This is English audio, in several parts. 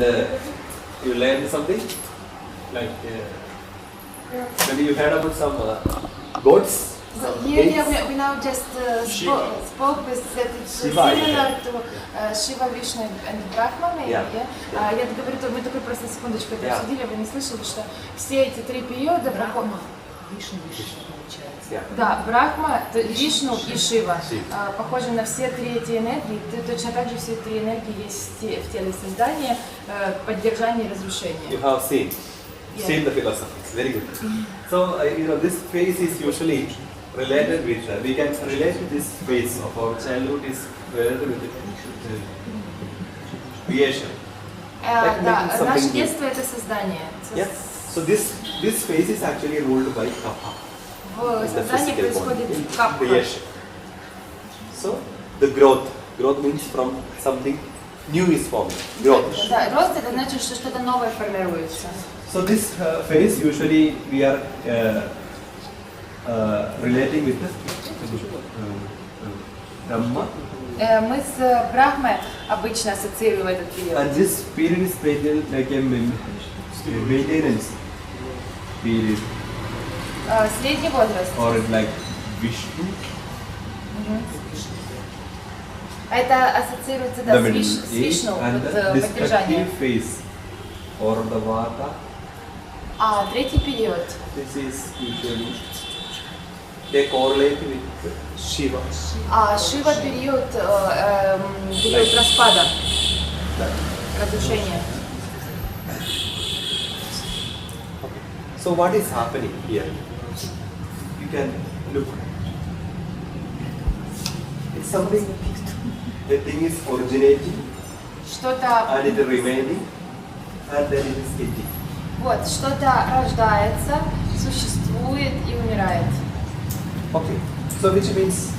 You learned something? Like, maybe you heard about some gods? Here we now just spoke with that it's similar to Shiva, Vishnu and Brahma, maybe, yeah? Я говорю, мы только просто секундочку это обсудили, вы не слышали, что все эти три периода проходят... Вишну получается. Да, Брахма, Вишну и Шива похожи на все три эти энергии. Точно так же все три энергии есть в теле создания, поддержания и разрушения. You have seen the philosophy. It's very good. So this phase is usually related with we can relate with this phase of our childhood is related with creation. Да, наше детство это создание. Yeah. So this phase is actually ruled by kapha. В создании происходит капха. Creation. So the growth means from something new is formed. Growth. Да, рост это значит, что что-то новое формируется. So this phase usually we are relating with Brahma. Мы с Брахмой обычно ассоциируем этот период. And this period is treated like a maintenance period. Средний возраст. Or like Vishnu. Это ассоциируется да, с Вишну, поддержание. Phase or the Vata. Третий период. This is usually they correlate with Shiva. Шива период распада, разрушения. So what is happening here? You can look. It's something. The thing is originating, and it is remaining, and then it is ending. Вот, что-то рождается, существует и умирает. Okay, so which means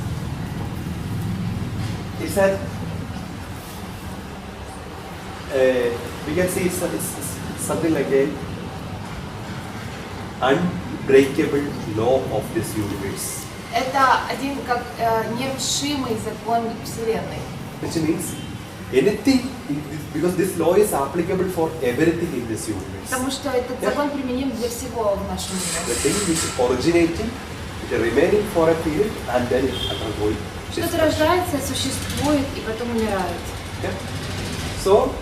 it's that we can see it's something like a unbreakable law of this universe. Это один как нерушимый закон Вселенной. Which means anything, because this law is applicable for everything in this universe. Потому что этот закон применим для всего в нашем мире. The thing is originating, it is remaining for a period, and then it undergoing. Что-то рождается, существует и потом умирает. Yeah. So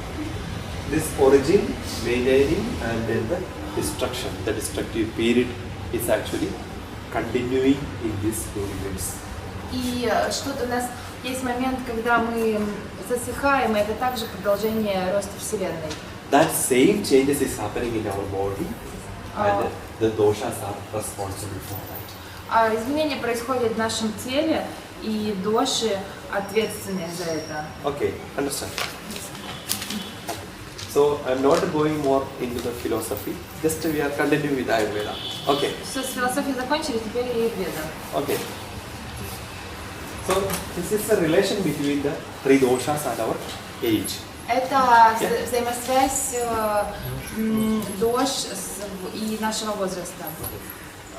this origin, maintaining, and then the destruction, the destructive period is actually continuing in this universe. И что-то у нас есть момент, когда мы засыхаем, и это также продолжение роста Вселенной. That same changes is happening in our body, and the doshas are responsible for that. Изменения происходят в нашем теле, и доши ответственны за это. Okay, understand. So I'm not going more into the philosophy. Just we are continuing with Ayurveda. Okay. Все, с философией закончили, теперь Аюрведа. Okay. So this is a relation between the Tridoshas and our age. Это взаимосвязь дош и нашего возраста.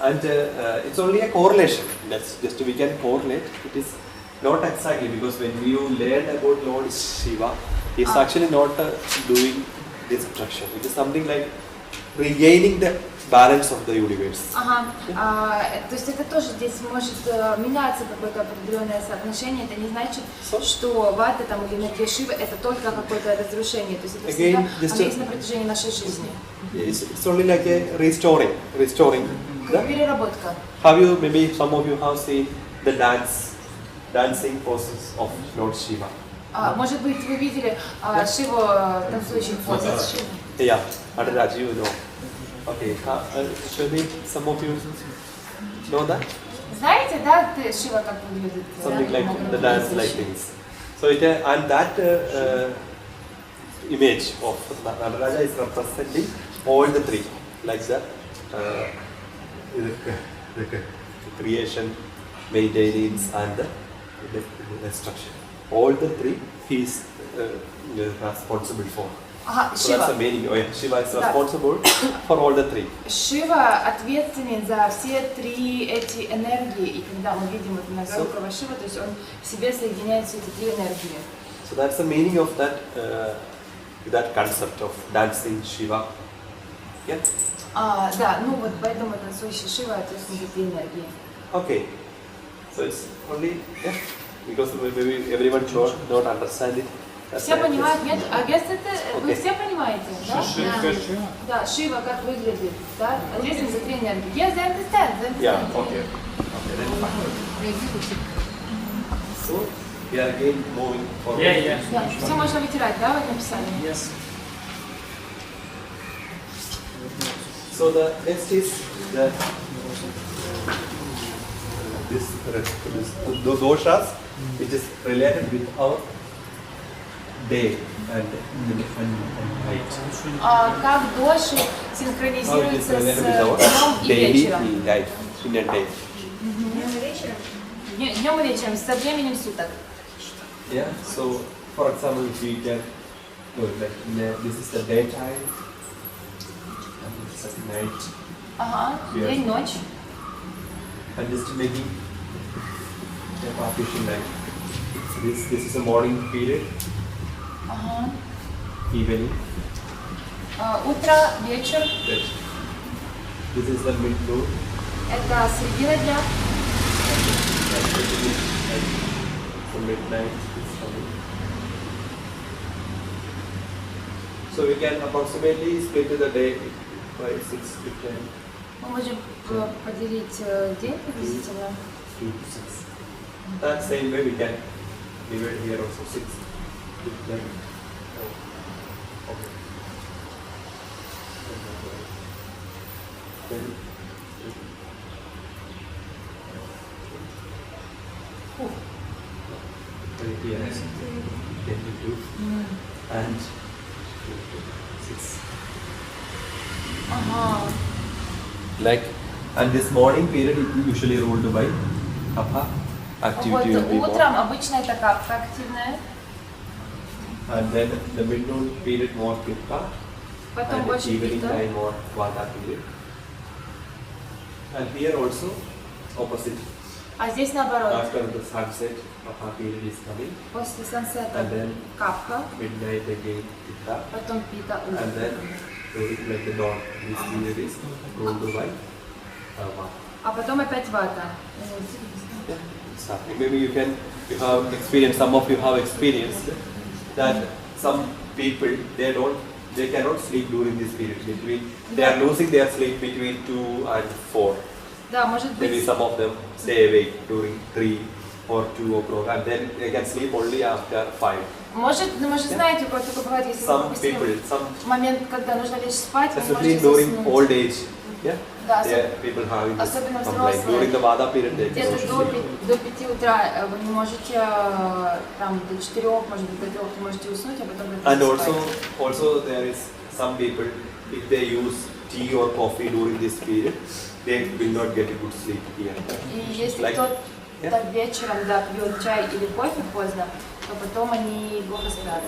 And it's only a correlation. That's just we can correlate. It is not exactly because when you learn about Lord Shiva, he is actually not doing destruction. It is something like regaining the balance of the universe. То есть это тоже здесь может меняться какое-то определенное соотношение. Это не значит, что вата там или энергия Шивы это только какое-то разрушение. То есть это всегда оно есть на протяжении нашей жизни. It's only like a restoring. Переработка. Have you maybe some of you have seen the dancing poses of Lord Shiva? Может быть, вы видели Шиву танцующих позе? Yeah, Adaraj, you know. Okay, maybe some of you know that? Знаете, да, Шива как выглядит? Something like the dance-like things. So it and that image of Nadaraja is representing all the three, like the creation, maintenance, and the destruction. All the three he is responsible for. So that's the meaning. Shiva is responsible for all the three. Шива ответственен за все три эти энергии, и когда мы видим вот многорукого Шива, то есть он в себе соединяет все эти три энергии. So that's the meaning of that that concept of dancing Shiva. Yeah? Да, ну вот поэтому танцующий Шива ответственен за эти энергии. Okay. So it's only, yeah, because maybe everyone sure don't understand it. Все понимают, нет? А guess это вы все понимаете, да? Да, Шива как выглядит, да? Ответственен за три энергии. Yes, I understand. Yeah, okay. Okay, then fine. So, we are again moving forward. Yeah. Да, все можно вытирать, да, вот написали? Yes. So the next is the this doshas, which is related with our day and night. Как доши How it is синхронизируются с related with our днем и daily вечером? life, in a day. Днем и вечером, со временем суток. Yeah. So, for example, if we can do it like this is the daytime and this is the night. Ага, Yes. день, ночь. And just making a partition like this is a morning period, Ага. evening. Утро, вечер. Right. This is the mid-noon. Это середина дня. So midnight is coming. So we can approximately split the day by 6 to 10. Мы можем поделить день приблизительно. 2 to 6. That same way we can divide here also 6 to 10. Oh, okay. Then, here is 22 and 6. Ага. Like, and this morning period is usually ruled by kapha, Вот activity will be more. утром обычно это капха активная, And then the mid-noon period more pitta, потом and больше evening пита. time more vata period. And here also opposite. А здесь наоборот. After the sunset, kapha period is coming, После сансета and then капха, midnight again pitta, потом пита. and then like the dawn. This period is ruled by vata. А потом опять вата. Yeah, exactly. Maybe you have experienced, some of you have experienced that some people they cannot sleep during this period. They are losing their sleep between 2 and 4. Да, может Maybe быть. some of them stay awake during 3 or 2 o'clock, and then they can sleep only after 5. Может, ну, вы же знаете, как такое бывает, если Some допустим, people, some момент, когда нужно лечь спать, вы не especially можете during заснуть. old age, yeah, Да, there are people having this особенно complaint. взрослые. During the vata period, they Где-то cannot sleep. до 5 утра вы не можете, там, до 4, может быть, до 3 не можете уснуть, а потом And спать. also there is some people, if they use tea or coffee during this period, they will not get a good sleep here. И если Like- кто-то Yeah. вечером, да, пьет чай или кофе поздно, то потом они плохо спят.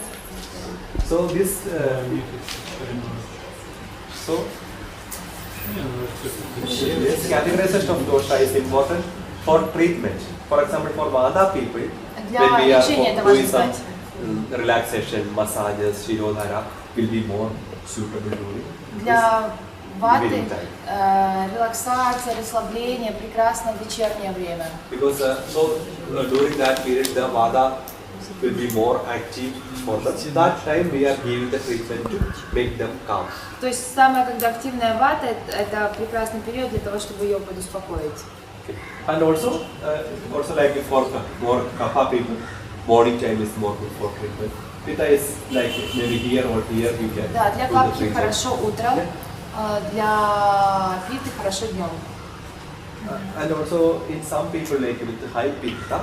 So this, this categorization of dosha is important for treatment. For example, for vata people, Для when we are лечения это doing важно some знать. relaxation, massages, shirodhara will be more suitable during Для ваты evening time. релаксация, расслабление прекрасно в вечернее время. Because during that period the vata will be more active for them. That time we are giving the treatment to make them calm. То есть самая, когда активная вата, это прекрасный период для того, чтобы ее подуспокоить. Okay. And also like for more kapha people, morning time is more good for treatment. Pitta is like maybe here or here you can. Да, для do the капхи treatment. хорошо утром, для питы хорошо днем. And also in some people like with high pitta,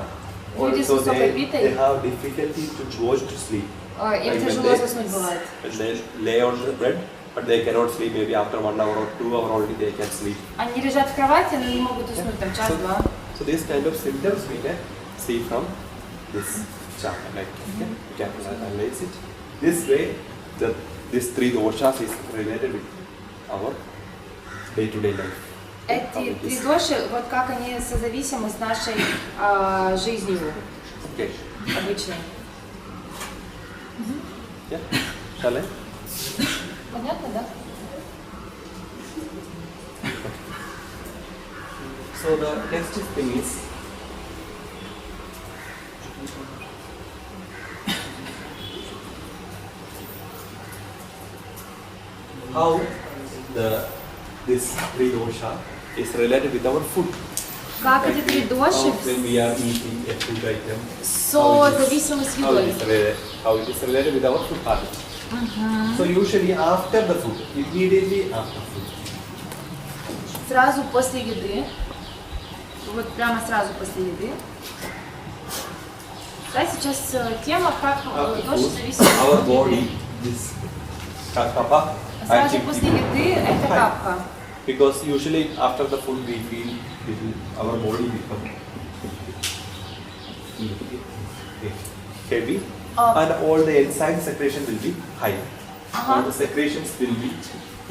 Люди с also высокой they питой, have difficulty to go to sleep. им Like when тяжело they- заснуть бывает. When they lay on the bed, but they cannot sleep. Maybe after 1 hour or 2 hours only they can sleep. Они лежат в кровати, но не могут уснуть там час-два. So these kind of symptoms we can see from this chart. Like we can analyze it. This way, these three doshas is related with our day-to-day life. Эти три доши, вот как они созависимы с нашей жизнью Okay. обычной. Yeah. Shall I? Понятно, да? So the next thing is how this Tridosha is related with our food. Как эти три доши When we are eating a food item, созависимы с едой. how it is related with our food habit. So usually after the food, immediately after food. Сразу после еды, вот прямо сразу после еды. Да, сейчас тема, как доши зависит Our от body, еды. this kapha, Сразу после еды это капха. because usually after the food we feel our body become heavy and all the enzyme secretion will be high. All the secretions will be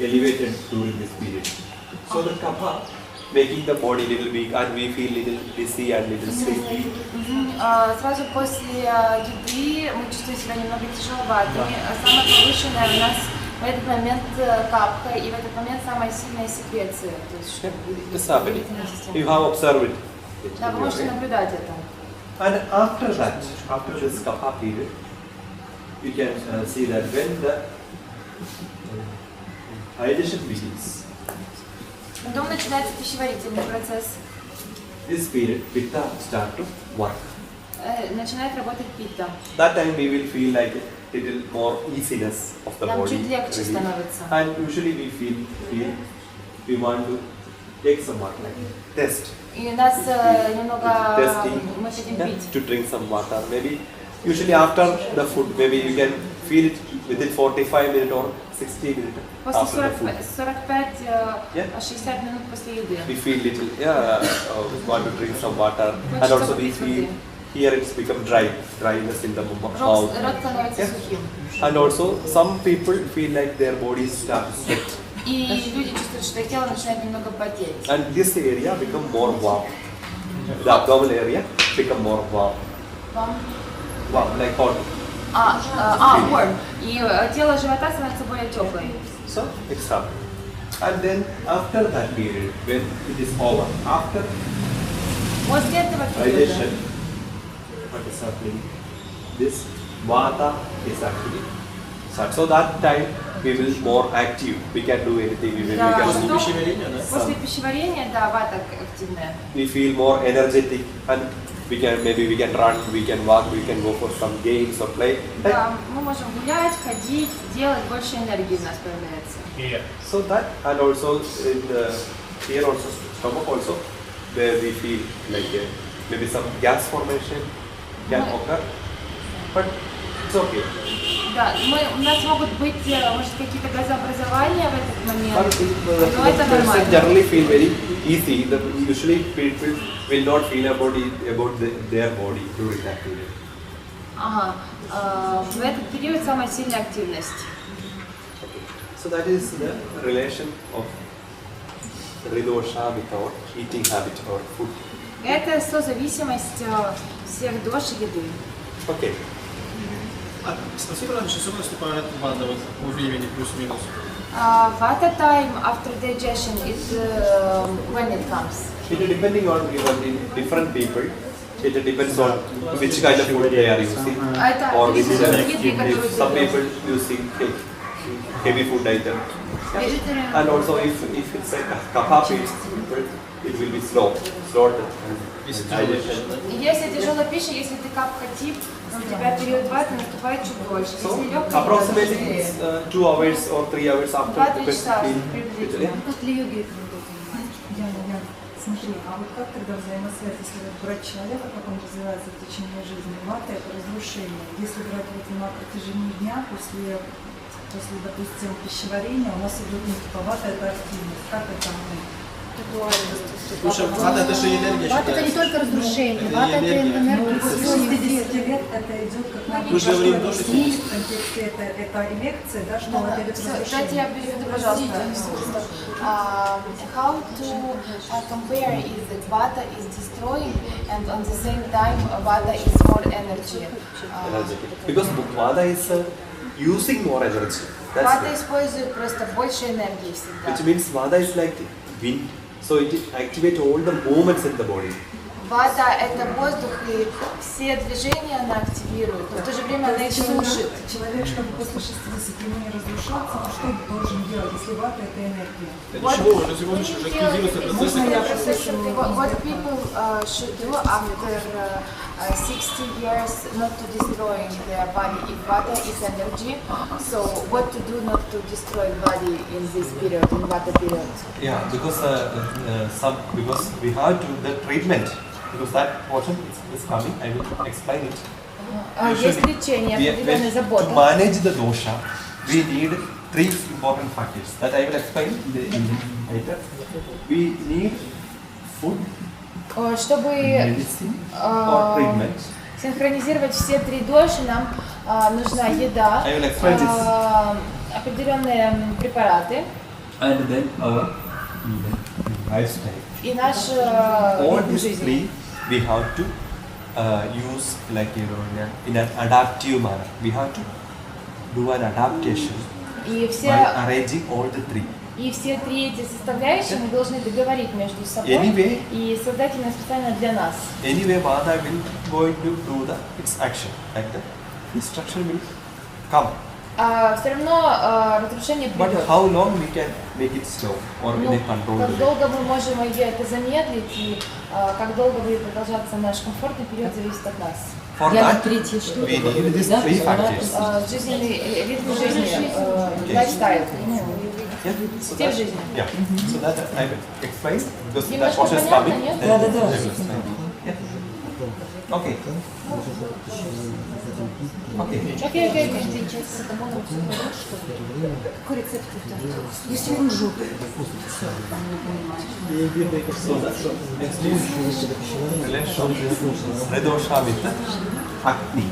elevated during this period. So the kapha making the body little weak and we feel little dizzy and little sleepy. Сразу после еды мы чувствуем себя немного тяжеловатыми. Самая повышенная у нас в этот момент капха, и в этот момент самая сильная секреция. То есть, It's happening. You have observed it. да, вы можете наблюдать это. And after that, after this kapha period, you can see that when the digestion begins, Потом начинается пищеварительный процесс. this period, pitta start to work. Начинает работать питта. That time we will feel like a little more easiness of the Нам body. чуть легче really. становится. And usually we feel we want to take some water, like test. И у нас немного Testing, мы хотим yeah, пить. to drink some water. Maybe usually after the food, maybe you can feel it within 45 minutes or 60 minutes После after the food. 45-60 минут после еды. We feel little, we want to drink some water, and Хочется also we попить feel воды. here it's become dryness in the mouth. Рот становится Yeah. сухим. And also some people feel like their bodies start to sweat. И люди чувствуют, что их тело начинает немного потеть. And this area become more warm. The abdominal area become more warm. Warm, like hot. Warm. И тело живота становится более теплым. So it's happening. And then after that period, when it is over, after После этого периода digestion, what is happening? This vata is actually start. So that time we will more active. We can do anything. We Да, can что? пищеварения, да? После пищеварения, да, вата активная. we feel more energetic and we can run, we can walk, we can go for some games or play. Да, мы можем гулять, ходить, делать, больше энергии у нас появляется. So that, and also in the here also stomach also where we feel like maybe some gas formation can occur, but it's okay. Да, у нас могут быть, может, какие-то газообразования в этот момент, But но это the person нормально. generally feel very easy. Usually people will not feel about their body during that period. Ага. В этот период самая сильная активность. So that is the relation of Trидosha with our eating habit or food. Это созависимость всех дош и еды. Okay. Спасибо, раньше сколько наступает вата вот по времени плюс-минус? Vata time after digestion is when it comes. It depending on even different people. It depends on which kind of food they are using, Это or which еды, которые some ты people ешь. using heavy food item. Vegetarian. And also if it's a kapha people, it will be slow digestion. Если тяжелая пища, если ты капха-тип, у тебя период ваты наступает чуть дольше. So Если легкая, approximately 2 hours or 3 hours after the 2-3 person часа feel- приблизительно. После йоги это Яна, смотри, а вот как тогда взаимосвязь, если вот брать человека, как он развивается в течение жизни, вата это разрушение. Если брать вот на протяжении дня, после, допустим, пищеварения, у нас идет не типа вата это активность. Как это Слушай, вата это же энергия Вата это не считается. только разрушение, Это вата это энергия. энергия. С 60 лет это идет как на Мы же говорим тоже в контексте это лекции, да, что это идет Кстати, я переведу, пожалуйста. How to compare is that vata is destroying and on the same time vata is more energy. energetic. Because vata is using more energy. That's Вата it. использует просто больше энергии всегда. Which means Vata is like wind, so it activates all the movements in the body. Вата – это воздух, и все движения она активирует, но в то же время она их слушает. Человек, чтобы после 60 ему не разрушаться, он что должен делать, если вата – это энергия? Ничего, разве можешь уже активироваться процессы? What people should do after 60 years not to destroying their body if vata is energy. So what to do not to destroy body in this period, in vata period? Yeah, because because we have to the treatment. Because that portion is coming, I will explain it. Есть лечение, определенная To забота. manage the dosha, we need 3 important factors that I will explain later. We need food, Чтобы medicine, or treatment. синхронизировать все три доши, нам нужна еда, I will explain this. определенные препараты And then our lifestyle. и наш All ритм these жизни. 3 we have to use like in an adaptive manner. We have to do an adaptation И все, by arranging all the 3. и все три эти составляющие мы должны договорить между собой Anyway, и создать именно специально для нас. Anyway, Vata will going to do its action. Like the destruction will come. Все равно разрушение But придет. how long we can make it slow or in a controlled Как way? долго мы можем это замедлить и как долго будет продолжаться наш комфортный период, зависит от нас. For that, we need these 3 factors. Жизненный ритм жизни, лайфстайл, Yeah. So стиль that, жизни. yeah. So that I will explain because that Немножко portion is понятно, coming. нет? Then I will explain. Yeah. Okay. Okay. Окей. Какой рецепт? Если он жопы. So that's next is let's show this Trидosha with the Agni.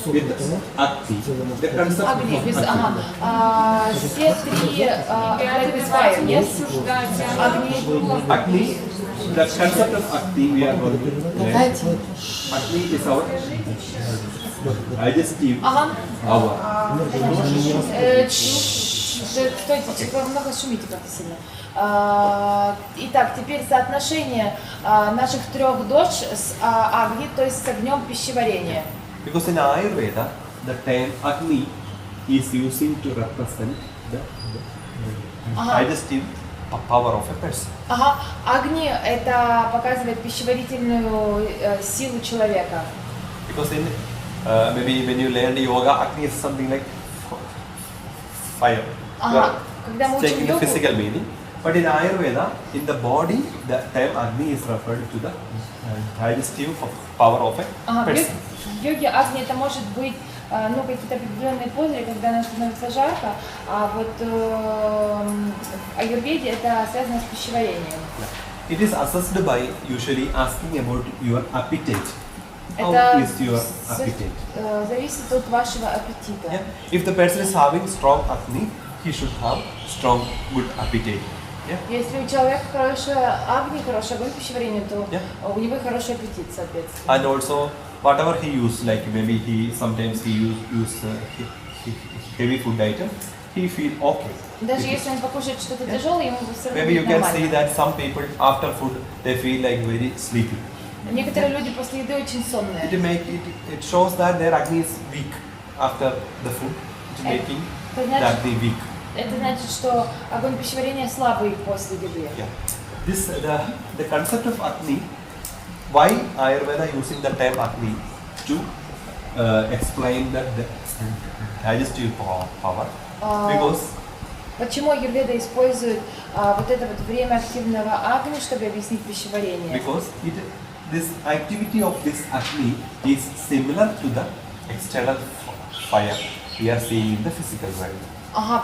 With the Agni. The concept Огни, of без, Agni. все три, без fire, yes? Огни. Agni, the concept of Agni we are going to learn. Agni is our digestive power. Стойте, много шумите как-то сильно. Итак, теперь соотношение наших 3 дош с Агни, то есть с огнем пищеварения. Because in Ayurveda, the term Agni is using to represent the digestive power of a person. Агни это показывает пищеварительную силу человека. Because in maybe when you learn yoga, Agni is something like fire. You are Когда мы taking учим the йогу, physical meaning. But in Ayurveda, in the body, the term Agni is referred to the digestive power of a person. в йоге Агни это может быть какие-то определенные позы, когда нам становится жарко, а вот в Аюрведе это связано с пищеварением. It is assessed by usually asking about your appetite. How Это is your appetite? зависит от вашего аппетита. Yeah. If the person is having strong Agni, he should have strong, good appetite. Yeah. Если у человека хорошая Агни, хороший огонь пищеварения, то у него хороший аппетит, соответственно. And also, whatever he use, like maybe sometimes he use heavy food item, he feel okay. Даже если он покушает что-то тяжелое, ему все равно Maybe you будет can see нормально. that some people after food they feel like very sleepy. Некоторые люди после еды очень сонные. It shows that their Agni is weak after the food. It's making Это the значит, Agni weak. это значит, что огонь пищеварения слабый после еды. Yeah. This the concept of Agni. Why Ayurveda using the term Agni to explain the digestive power? Because Почему Аюрведа использует вот это вот время активного Агни, чтобы объяснить пищеварение? because this activity of this Agni is similar to the external fire we are seeing in the physical world.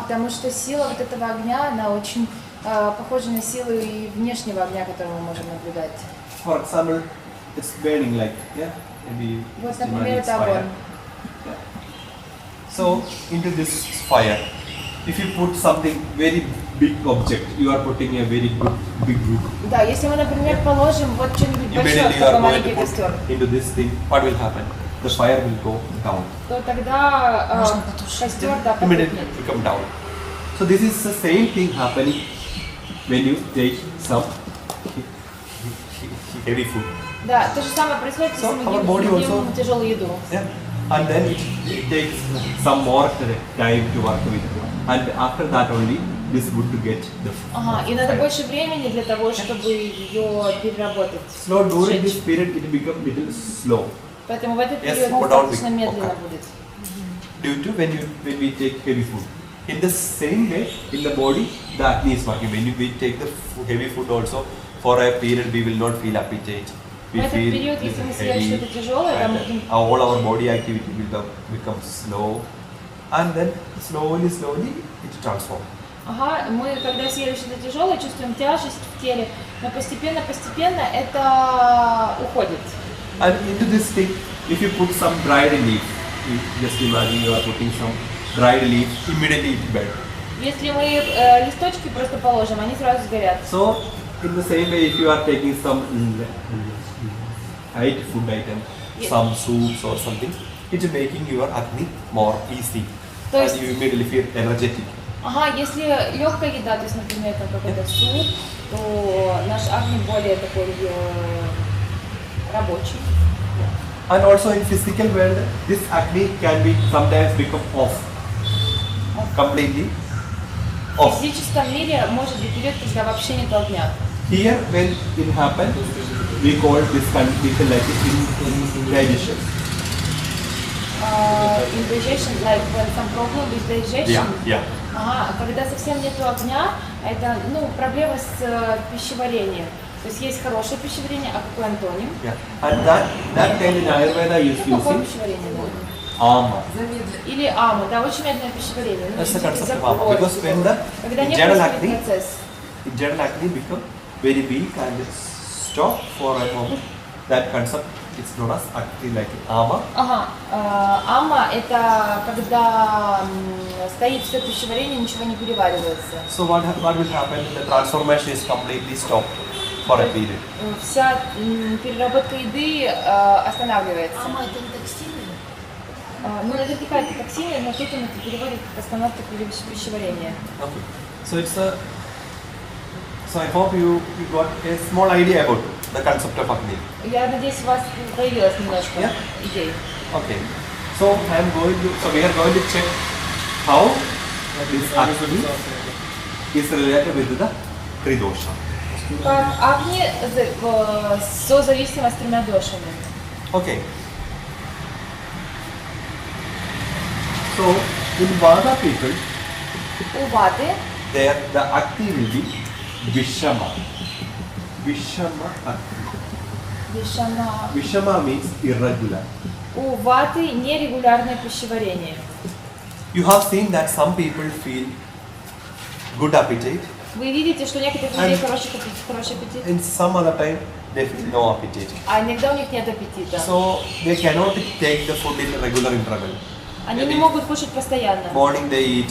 Потому что сила вот этого огня, она очень похожа на силу и внешнего огня, который мы можем наблюдать. For example, it's burning like maybe Вот, it's например, demanding это fire. огонь. Yeah. So into this fire, if you put something very big object, you are putting a very big wood. Да, если мы, например, положим вот что-нибудь большое, Immediately you такой are going маленький to костер, put into this thing, what will happen? the fire will go down. то тогда костер Immediately потухнет. become down. So this is the same thing happening when you take some heavy food. Да, то же самое происходит, если So мы our body also- едим тяжелую еду. Yeah. And then it takes some more time to work with. And after that only this would to get the Ага, и надо больше времени для того, чтобы ее переработать. So during сжечь. this period it becomes little slow. Поэтому в этот Yes, период put down достаточно the- медленно okay. будет. Due to when we take heavy food. In the same way, in the body, the acne is working. When we take the heavy food also, for a period we will not feel appetite. We В этот feel период, если мы съели heavy, что-то тяжелое, там and all our body activity will become slow, and then slowly it transforms. Ага, мы когда съели что-то тяжелое, чувствуем тяжесть в теле, но постепенно это уходит. And into this thing, if you put some dried leaf, just imagine you are putting some dried leaf, immediately it burns. Если мы листочки просто положим, они сразу сгорят. So, in the same way, if you are taking some light food item, Yeah. some soups or something, it is making your acne more easy. То And есть- you immediately feel energetic. Ага, если легкая еда, то есть, например, там какой-то суп, то наш акне более такой рабочий. And also in physical world, this acne can be sometimes become off, completely В off. физическом мире может быть период, когда вообще нет огня. Here, when it happens, we call this condition like indigestion. Indigestion, like when some problem with digestion. Yeah. Ага, когда совсем нету огня, это проблема с пищеварением. То есть есть хорошее пищеварение, а какой антоним? Yeah. And that time in Ayurveda is Какое using пищеварение? ama. Или ама, да, очень медленное пищеварение. That's the чуть-чуть concept of закон. ama. Because when the Когда не general происходит acne, процесс. general acne become very weak and stop for a moment. That concept is known as acne like ama. Ага, ама это когда стоит все пищеварение, ничего не переваривается. So what will happen? The transformation is completely stopped for a period. Вся переработка еды останавливается. Ама это не токсины? Наверняка это токсины, но тут он это переводит как остановка пищеварения. Okay. So it's a. So I hope you got a small idea about the concept of acne. Я надеюсь, у вас появилось немножко Yeah. идей. Okay. So we are going to check how this acne is related with the Tridosha. Как акне созависимо с тремя дошами. Okay. So in Vada people, У ваты the acne will be Vishama. Vishama acne. вишана. Vishama means irregular. У ваты нерегулярное пищеварение. You have seen that some people feel good appetite, Вы видите, что у некоторых людей хороший аппетит, and some other time they feel no appetite. а иногда у них нет аппетита. So they cannot take the food in regular interval. Они не могут кушать постоянно. Morning they eat,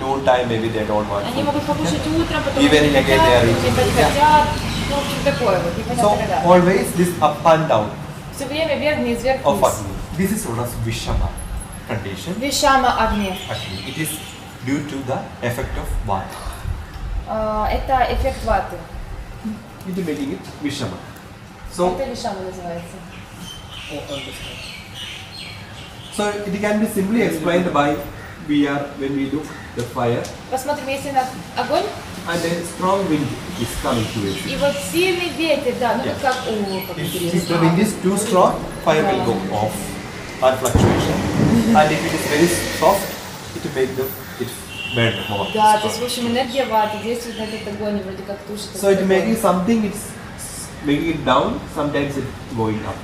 noon time maybe they don't want Они food. могут покушать утром, потом Even они again they are eating. не хотят. Ну, в общем, такое вот, So непонятно когда. always this up and down Все время вверх, вниз, вверх, of вниз. acne. This is known as Vishama condition. Вишама огне. Acne. It is due to the effect of Vata. Это эффект ваты. It is making it Vishama. So Это вишама называется. So it can be simply explained by when we do the fire Посмотрим, если на огонь, and a strong wind is coming to it. и вот сильный ветер, да, ну вот как, как If the интересно. wind is too strong, fire will go off and fluctuation. And if it is very soft, it will make it burn more. Да, то есть, в общем, энергия ваты действует на этот огонь, и вроде как тушит. So it этот making огонь. something, it's making it down, sometimes it's going up.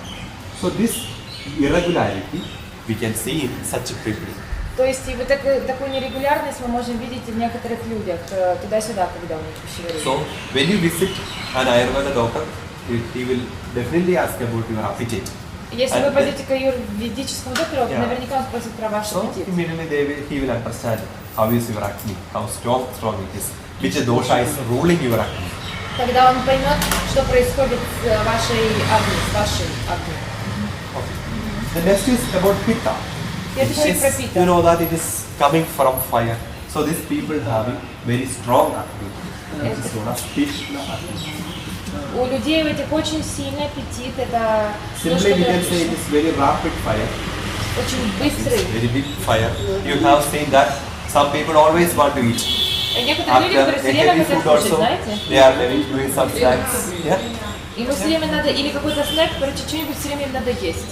So this irregularity we can see in such people. То есть, и вот такую нерегулярность мы можем видеть и в некоторых людях, туда-сюда, когда у них пищеварение. So when you visit an Ayurveda doctor, he will definitely ask about your appetite. Если вы пойдете к аюрведическому доктору, Yeah. наверняка он спросит про ваш So аппетит. immediately he will understand how is your acne, how strong it is, which dosha is ruling your acne. Тогда он поймет, что происходит с вашей агни, с вашей агни. Okay. The next is about pitta. Следующее про You пита. know that it is coming from fire. So these people having very strong Agni. This is known as Krishna Agni. У людей у этих очень сильный аппетит, это то, что Simply we can say it is very rapid fire. очень быстрый. Very big fire. You have seen that some people always want to eat. Некоторые люди, After которые a все время heavy хотят food кушать, also, знаете? they are doing some snacks. Yeah. Ему все время надо, или какой-то снэк, короче, что-нибудь все время им надо есть.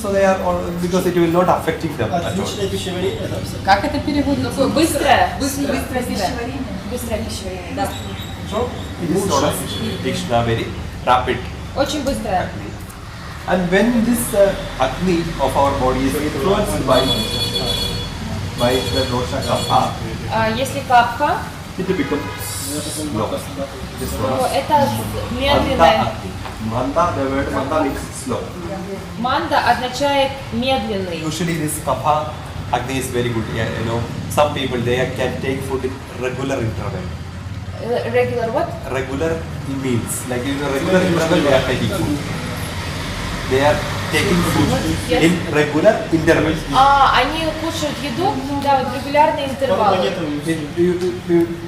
So they are all, because it will not affecting them at all. Отличное пищеварение, да? Как это переводится? Такое быстрое. Быстрое. Быстрое пищеварение, да. So it is known as Krishna, very rapid. Очень быстрое. And when this Agni of our body is influenced by the dosha kapha, Если капха, it becomes slow. This то one. это медленное. Manda, the word manda means slow. Манда означает медленный. Usually this kapha Agni is very good. Yeah, you know, some people they can take food in regular interval. Regular what? Regular meals, like in a regular interval they are taking food. They are taking food in regular interval. Они кушают еду, да, вот регулярные интервалы.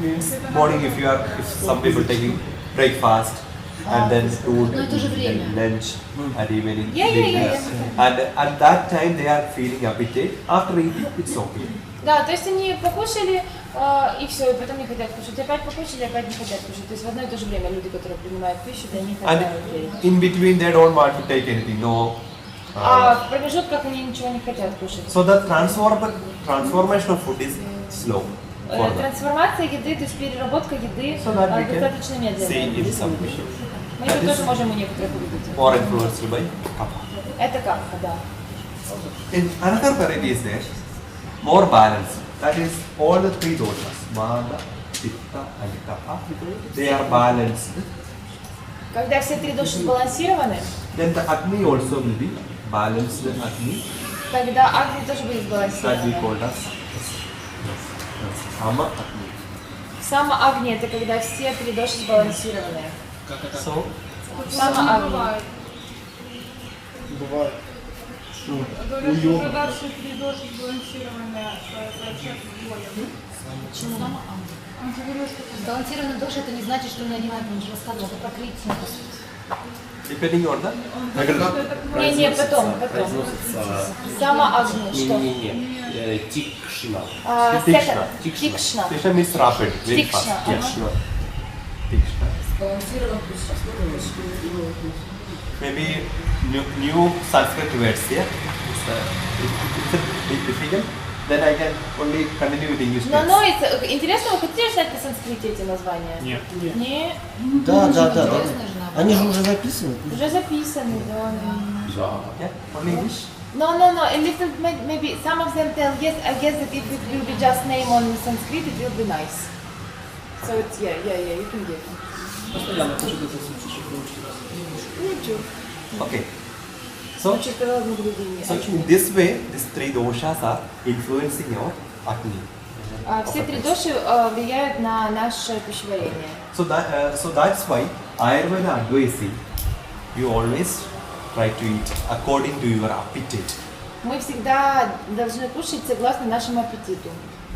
Means morning if some people taking breakfast and then food, then lunch and evening dinner. And at that time they are feeling appetite. After eating, it's okay. Да, то есть они покушали и все, и потом не хотят кушать. Опять покушали, опять не хотят кушать. То есть в одно и то же время люди, которые принимают пищу, для них And это окей. in between they don't want to take anything. No. А в промежутках они ничего не хотят кушать. So the transformation of food is slow. For them. Трансформация еды, то есть переработка еды So that we достаточно can медленная. see in some way. Мы это тоже можем у некоторых увидеть. More influenced by kapha. Это капха, да. In another variety is there, more balanced. That is all the three doshas, Vata, Pitta and Kapha. They are balanced. Когда все три души сбалансированы, Then the Agni also will be balanced Agni. тогда Агни тоже будет That we сбалансированы. call as Sama Agni. Сама Агни это когда все три души сбалансированы. So, Сама Агни. Бывает. Когда все три доши сбалансированы, процесс более. Он же говорил, что Сбалансированный душ это не значит, что он один он же рассказывал, это про критику. depending on the Не, потом. Сама Агни, что? Тикшна. Секонд. Тикшна. Krishna means rapid, very fast. Tikshna, Tikshna. Tikshna. Сбалансированный душ. Maybe new Sanskrit words here. It's a bit difficult. Then I can only continue with English Но words. интересно, вы хотите знать на санскрите эти названия? Нет. Не, Да. Они же уже записаны. уже записаны, да. Yeah, only English. No, a little, maybe some of them tell yes, I guess that if it will be just name on Sanskrit, it will be nice. So it's, yeah, you can give. Постоянно хочет это слушать, выучить раз. Okay. So, Учит разные наблюдения. so in this way, these three doshas are influencing your Agni. Все три доши влияют на наше пищеварение. So that's why Ayurveda advising you always try to eat according to your appetite. Мы всегда должны кушать согласно нашему аппетиту.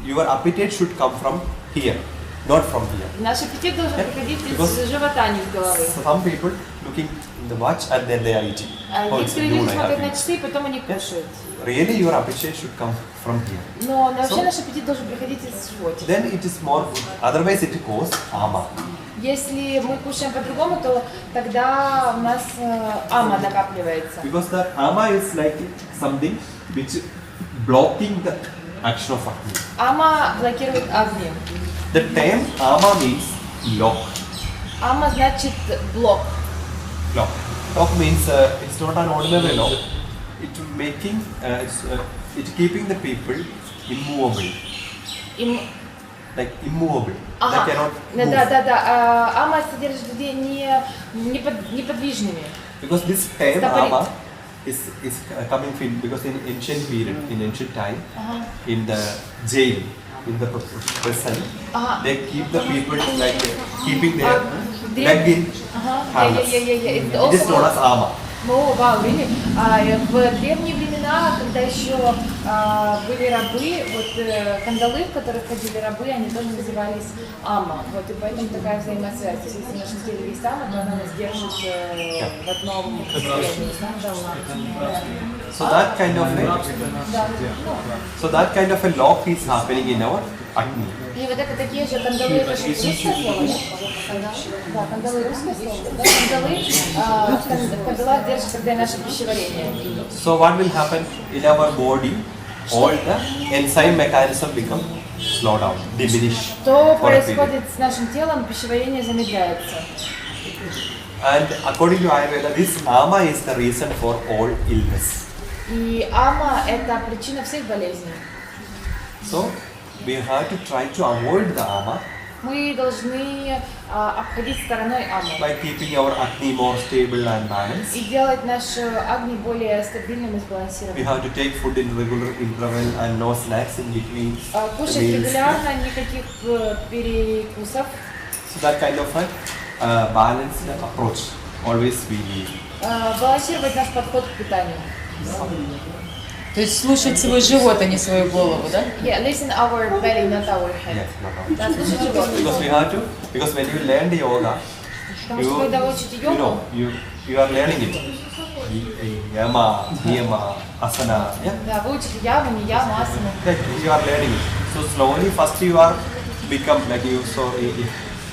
Your appetite should come from here, not from here. Наш аппетит должен приходить Because из живота, не из головы. Some people looking in the watch and then they are eating. Oh, it's Некоторые noon, люди I смотрят have на to eat. часы, и потом они кушают. Really, your appetite should come from here. Но вообще So- наш аппетит должен приходить из животика. Then it is more good. Otherwise, it goes ama. Если мы кушаем по-другому, то тогда у нас ама накапливается. Because the ama is like something which blocking the action of Agni. Ама блокирует Агни. The term ama means lock. Ама значит блок. Lock. Lock means it's not an ordinary lock. It's making, it's keeping the people immovable. Like immovable. Ага. They cannot move. Да. Ама содержит людей неподвижными. Because this term Stop ama is coming from, because in ancient period, in ancient time, in the jail, in the prison, they keep the people like keeping their leg in harness. It is known as ama. Oh, wow, really? В древние времена времена, когда еще были рабы, вот кандалы, в которых ходили рабы, они тоже назывались ама. Вот, и поэтому такая взаимосвязь. То есть, если в нашем теле есть ама, то она нас держит в одном состоянии. So that kind of a lock is happening in our Agni. И вот это такие же кандалы, это же русское слово? Да, кандалы русское слово. Да, кандалы, кандала держит тогда наше пищеварение. So what will happen in our body? All the enzyme mechanism become slow down, diminish. Что происходит с нашим телом? Пищеварение замедляется. And according to Ayurveda, this ama is the reason for all illness. И ама – это причина всех болезней. So we have to try to avoid the ama. Мы должны обходить стороной аму. By keeping our Agni more stable and balanced. И делать наш агни более стабильным и сбалансированным. We have to take food in regular interval and no snacks in between. Кушать регулярно, никаких перекусов. So that kind of a balanced approach always we need. Балансировать наш подход к питанию. То есть слушать свой живот, а не свою голову, да? Yeah, listen our belly, not our head. Yes, no. Да, слушать живот. Because we have to, because when you learn the yoga, Потому что когда вы учите йогу, you are learning it. Yama, niyama, asana. Yeah. да, вы учите яму, не яму, асану. You are learning it. So slowly, first you are become like you. So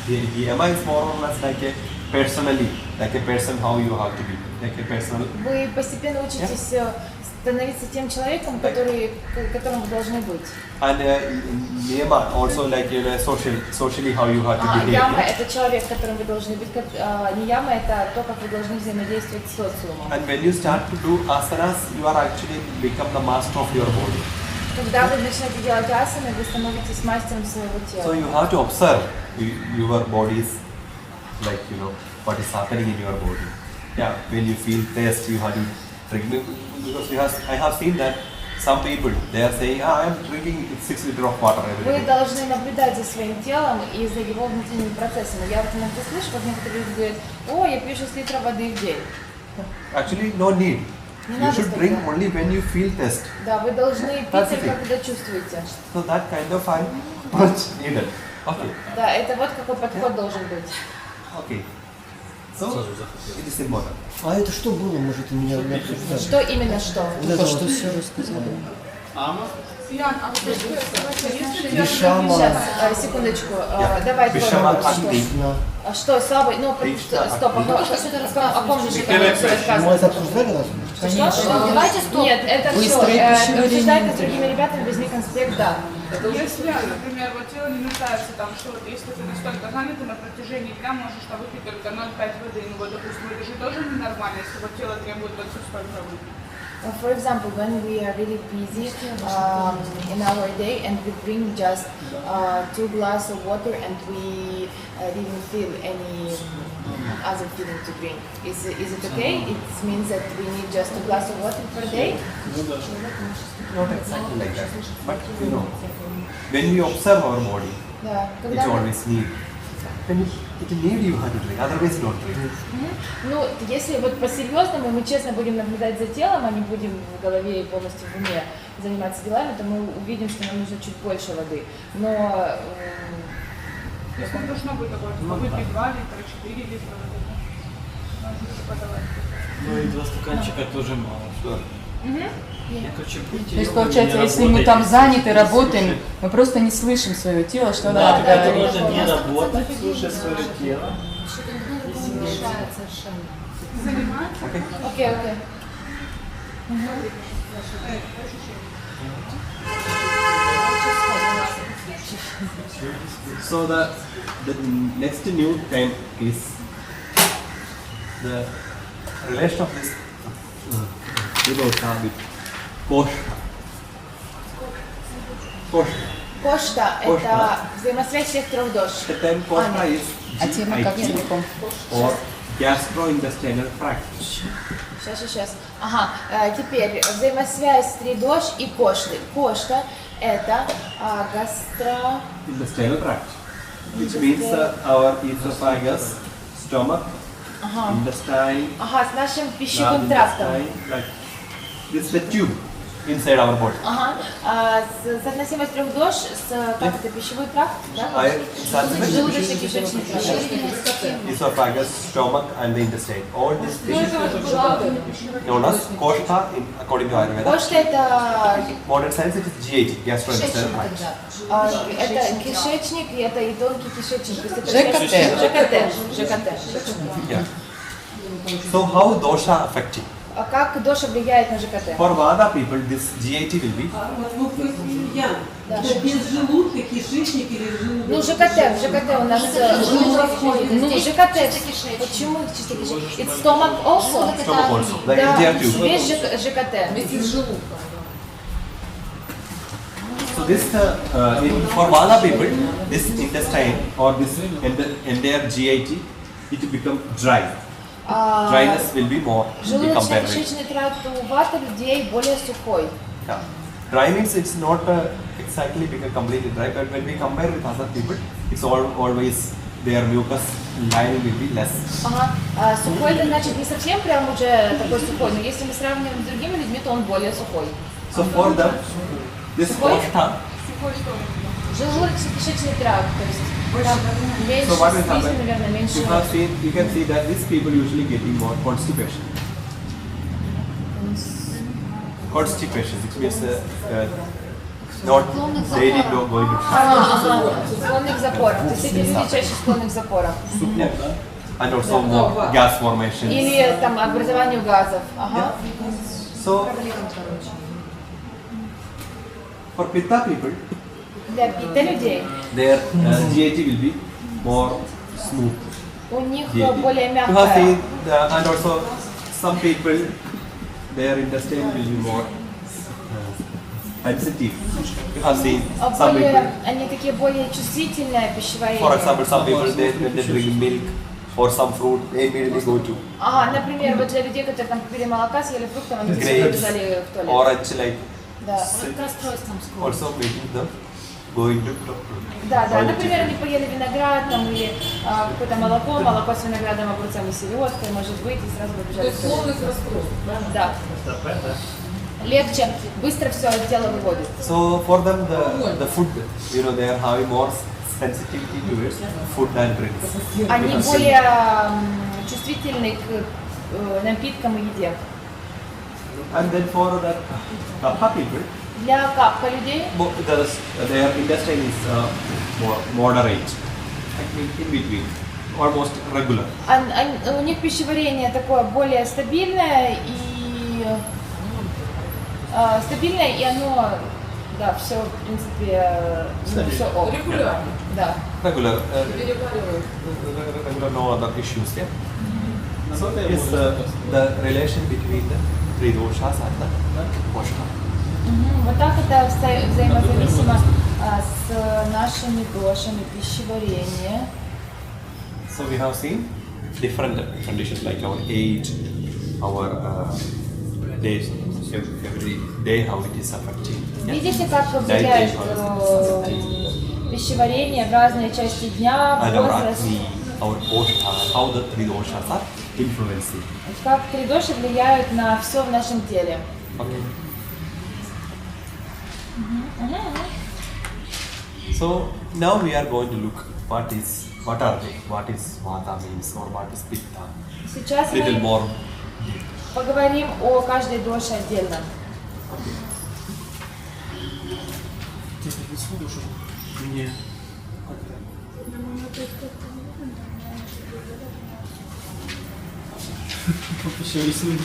the yama is more or less like a personally, like a person how you have to be, like a personal. Вы постепенно учитесь становиться тем человеком, которым вы должны быть. And niyama also like socially how you have to behave. Яма – это человек, которым вы должны быть. Нияма – это то, как вы должны взаимодействовать с социумом. And when you start to do asanas, you are actually become the master of your body. Когда вы начинаете делать асаны, вы становитесь мастером своего тела. So you have to observe your body's, like what is happening in your body. Yeah, when you feel thirst, you have to drink. Because I have seen that some people they are saying, I am drinking 6 liters of water every Вы day. должны наблюдать за своим телом и за его внутренними процессами. Я вот иногда слышу, как некоторые люди говорят, о, я пью 6 литров воды в день. Actually, no need. You should drink only when you feel thirst. Да, вы должны пить только когда чувствуете. So that kind of approach needed. Okay. Да, это вот какой подход должен быть. Okay. So it is important. А это что было, может, у меня не обсуждали? Что именно что? Только что все рассказали. Ама? Ян, а вот если Вишама. Сейчас, секундочку. Давай Вишама твой Агни. Что, слабый? Ну, стоп, что ты рассказал? О ком же все Мы рассказывал? это обсуждали раз? Что? Давайте стоп. Нет, это все. Быстрое пищеварение. Обсуждайте с другими ребятами, возьми конспект, да. Если, например, вот тело не нуждается там, что вот если ты настолько занят, на протяжении дня можешь там выпить только 0,5 воды, ну вот, допустим, это же тоже ненормально, если вот тело требует вот столько выпить. For example, when we are really busy in our day and we drink just 2 glasses of water and we didn't feel any other feeling to drink, is it okay? It means that we need just 2 glasses of water per day? Not exactly like that. But when we observe our body, Да. it's always need. When it need you have to drink, otherwise don't drink. Ну, если вот по-серьезному мы честно будем наблюдать за телом, а не будем в голове и полностью в уме заниматься делами, то мы увидим, что нам нужно чуть больше воды. Но... То есть не должно быть такое, что выпить 2 литра, 4 литра воды. Можно подавать. Ну и 2 стаканчика тоже мало. То есть, получается, если мы там заняты, работаем, мы просто не слышим свое тело, что Да, оно ты говорит. должен не работать, слушать свое тело. Что-то не мешает совершенно. Заниматься? Окей. So the next new time is the relation of this Tridosha with Kosha. Кошта – это взаимосвязь всех 3 дош. The term Kosha is А тема как целиком? or gastrointestinal tract. Сейчас. Ага, теперь взаимосвязь 3 дош и кошты. Кошта – это Intestinal tract, which means our esophagus, stomach, intestine, Ага, с нашим large пищевым трактом. intestine, like this is the tube. inside our body. Соотносимость трех дош с как это пищевой тракт, да? Желудочно-кишечный тракт. Esophagus, stomach, and the intestine. All these things known as koshta according to Ayurveda. Кошта это Modern science it is GAT, gastrointestinal tract. это кишечник, и это и тонкий кишечник. ЖКТ. Yeah. So how dosha affecting? А как доша влияет на ЖКТ? For Vada people, this GAT will be. Это без желудка, кишечник или желудок? Ну, ЖКТ у нас желудок входит. Ну, ЖКТ. Почему чисто кишечник? It's stomach also. Stomach also. The Да, entire tube. весь ЖКТ. Без желудка. So this for Vada people, this intestine or this entire GAT, it will become dry. Dryness will be more in comparison. Желудочно-кишечный тракт у вата людей более сухой. Yeah. Dry means it's not exactly become completely dry, but when we compare with other people, it's always their mucus lining will be less. Сухой это значит не совсем прям уже такой сухой, но если мы сравниваем с другими людьми, то он более сухой. So for them, this koshta. Желудочно-кишечный тракт, то есть там меньше So what will happen? слизи, наверное, меньше. You can see that these people usually getting more constipation. Constipation, which means not daily going to Склонны к запорам. То есть эти люди чаще склонны к запорам. and also more gas formation. Или там образованию газов. Ага. So for Pitta people, Для пита людей their GAT will be more smooth. у них GAT. более You have мягкая. seen and also some people their intestine will be more sensitive. You have seen some people. Они такие более чувствительные пищевая. For example, some people when they drink milk or some fruit, they immediately go to Ага, например, вот для людей, которые там попили молока, съели фруктов, они быстро побежали в туалет. orange like Да. also making them go into Да, например, они поели виноград там, или какое-то молоко с виноградом, огурцом и селедкой, может быть, и сразу побежали в туалет. Да. Легче, быстро все тело выводит. So for them the food, you know, they are having more sensitivity towards food and drinks. Они более чувствительны к напиткам и еде. And then for the kapha people, Для капха людей their intestine is more moderate, in between, almost regular. У них пищеварение такое более стабильное и оно, да, все в принципе, все ок. Регулярно. Да. Regular, no other issues. Yeah. So there is the relation between the Tridoshas and the koshta. Вот так это взаимозависимо с нашими дошами пищеварения. So we have seen different conditions like our age, our days, every day how it is affecting. Видите, как влияет пищеварение в разные части дня, And our возраст. acne, our koshta, how the Tridoshas are influencing. Как тридоши влияют на все в нашем теле. Okay. So now we are going to look what are they, what is Vata means or what is Pitta. Сейчас Little мы more. поговорим о каждой доше отдельно. Мне еще рисунок.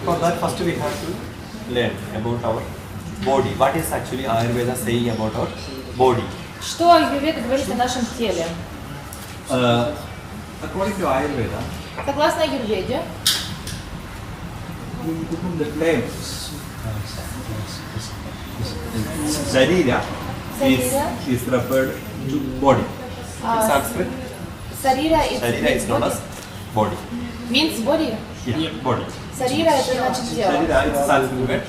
For that first we have to learn about our body. What is actually Ayurveda saying about our body? Что Аюрведа говорит о нашем теле? According to Ayurveda, Согласно Аюрведе, the name Sharira is referred to body. In Sanskrit, Сарира Sharira is known as body. means body. Yeah, body. Сарира это значит тело. Sharira is Sanskrit word.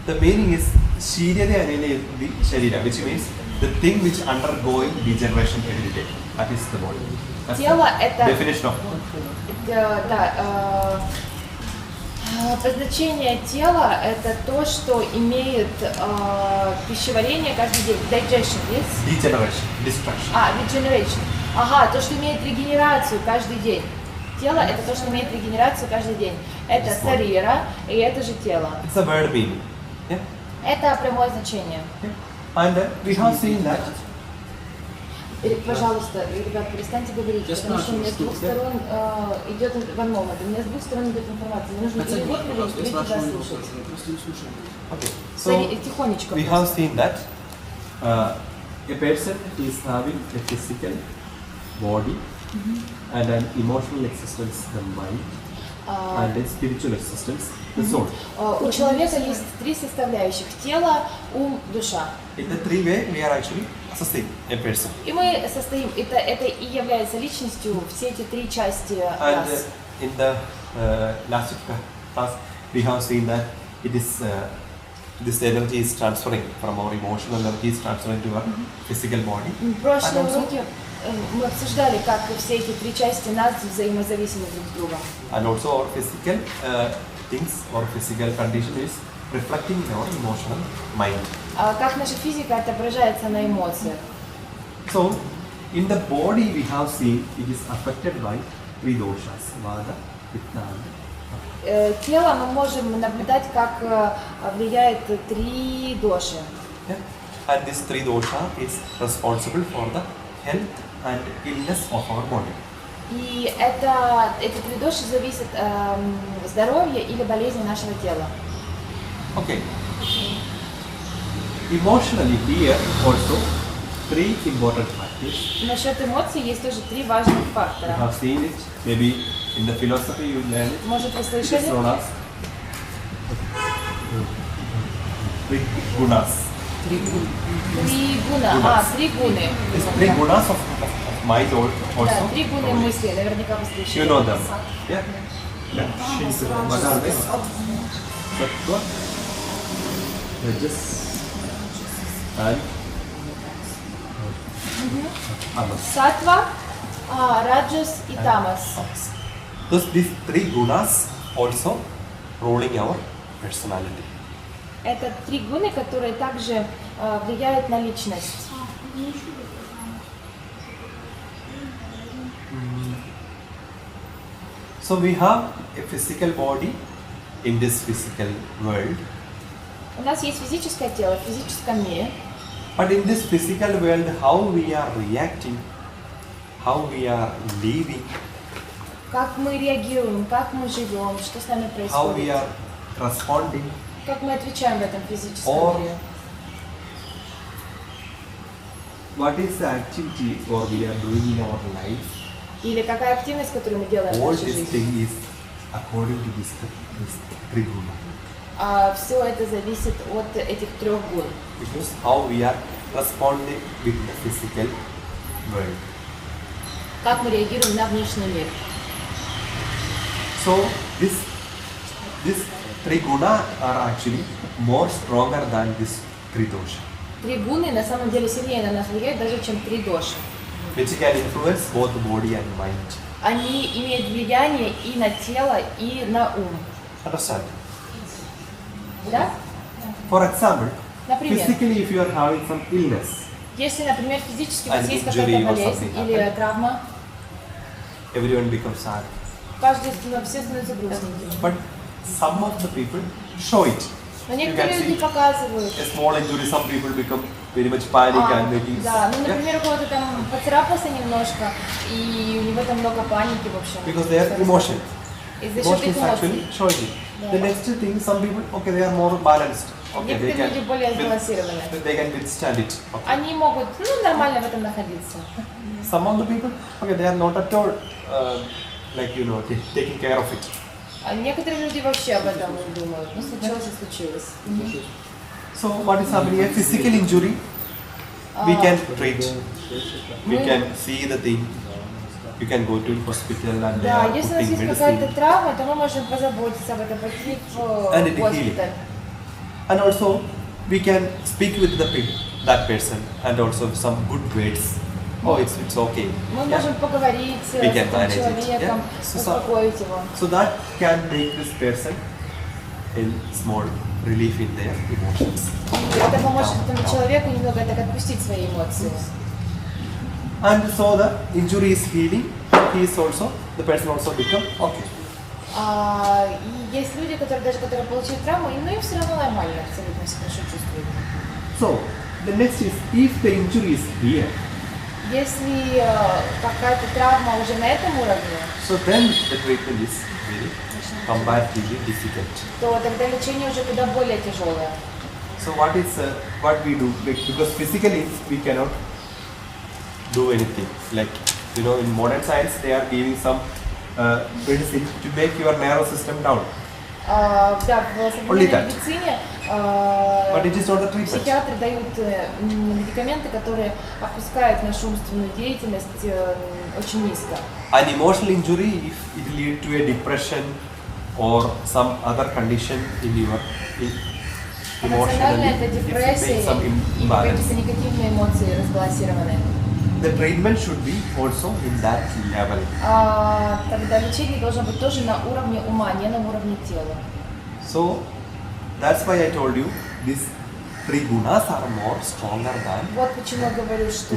The meaning is Shirya Anila Sharira, which means the thing which undergoing degeneration every day. That is the body. That's Тело the это... definition of Предназначение тела – это то, что имеет пищеварение каждый день. Digestion, yes? degeneration, destruction. Regeneration. Ага, то, что имеет регенерацию каждый день. Тело – это то, что имеет регенерацию каждый день. Это сарира, и это же тело. It's a word meaning. Yeah? Это прямое значение. Yeah. And we have seen that. Пожалуйста, ребят, перестаньте говорить, потому что у меня с двух сторон идет one moment. У меня с двух сторон идет информация. Мне нужно перевод привести, вы тебя слушать. Okay. So Тихонечко. we have seen that a person is having a physical body and an emotional existence, the mind, and a spiritual existence, the soul. У человека есть три составляющих: тело, ум, душа. In the three way, we are actually assessing a person. И мы состоим, это и является личностью, все эти три части And нас. in the last class, we have seen that it is this energy is transferring from our emotional energy is transferring to our physical body. В прошлом уроке мы обсуждали, как все эти три части нас взаимозависимы друг с другом. And also our physical things or physical condition is reflecting in our emotional mind. Как наша физика отображается на эмоциях. So, in the body we have seen it is affected by Tridoshas, Vada, Pitta and Тело мы можем наблюдать, как влияет три доши. yeah. And this Tridosha is responsible for the health and illness of our body. И эти три доши зависят здоровья или болезни нашего тела. Okay. Emotionally here also three important factors. Насчет эмоций есть тоже три важных You фактора. have seen it, maybe in the philosophy you learn it. Может, вы It is слышали? known as Trigunas. Тригуна. Три гуны. These three gunas of mind also. Да, три гуны мысли, наверняка вы You слышали. know them. Yeah. What are they? Sattva, Rajas, and Tamas. Сатва, раджас и тамас. Thus these three gunas also ruling our personality. Это три гуны, которые также влияют на личность. So we have a physical body in this physical world. У нас есть физическое тело в физическом мире. But in this physical world, how we are reacting, how we are living, Как мы реагируем, как мы живем, что с нами how we происходит, are responding, как мы отвечаем в этом физическом Or- мире. what is the activity or we are doing in our life, Или какая активность, которую мы делаем в all нашей this жизни. thing is according to this Triguna. Все это зависит от этих трех гун. Because how we are responding with the physical world. Как мы реагируем на внешний мир. So this Triguna are actually more stronger than this Tridosha, Три гуны на самом деле сильнее на нас влияют даже, чем три доши. which can influence both body and mind. Они имеют влияние и на тело, и на ум. Understand? Да? For example, Например, physically if you are having some illness, если, например, физически у вас An есть injury какая-то or болезнь something или happened. травма, everyone becomes sad. все становятся грустненькими. But some of the people show it. Но You некоторые can люди see показывают. a small injury, some people become very much panic and making. Да, ну, Yeah. например, у кого-то там поцарапался немножко, и у него там много паники, в общем. Because they are emotion. И за счет Emotions их actually эмоций. showing it. Yeah. The next thing, some people, okay, they are more balanced. Okay, they Некоторые люди более can, сбалансированы. they can withstand it. Okay. Они могут, нормально в этом находиться. Some of the people, okay, they are not at all, like you know, taking care of it. А некоторые люди вообще об этом не думают. Ну, случилось и случилось. So what is happening? A physical injury, we can treat. We can see the thing. You can go to hospital and they Да, are если у нас putting есть какая-то medicine. травма, то мы можем позаботиться об этом, пойти в And it is госпиталь. And also, we can speak with the that person and also some good words. Oh, it's okay. Мы можем поговорить с We can этим manage it. человеком, успокоить его. So that can make this person a small relief in their emotions. И это поможет этому человеку немного так отпустить свои эмоции. And so the injury is healing. The person also become okay. И есть люди, которые получили травму, им все равно нормально, абсолютно все хорошо чувствуют. So the next is if the injury is here. Если какая-то травма уже на этом уровне, So then the treatment is very comparatively difficult. то тогда лечение уже куда более тяжелое. So what we do, because physically we cannot do anything. Like, you know, in modern science they are giving some medicine to make your nervous system down. Да, в современной медицине психиатры дают медикаменты, которые опускают нашу умственную деятельность очень низко. An emotional injury, if it lead to a depression or some other condition in your эмоциональная это депрессия и какие-то негативные эмоции разбалансированные. The treatment should be also in that level. Тогда лечение должно быть тоже на уровне ума, не на уровне тела. So that's why I told you these Trigunas are more stronger than. Вот почему я говорю, что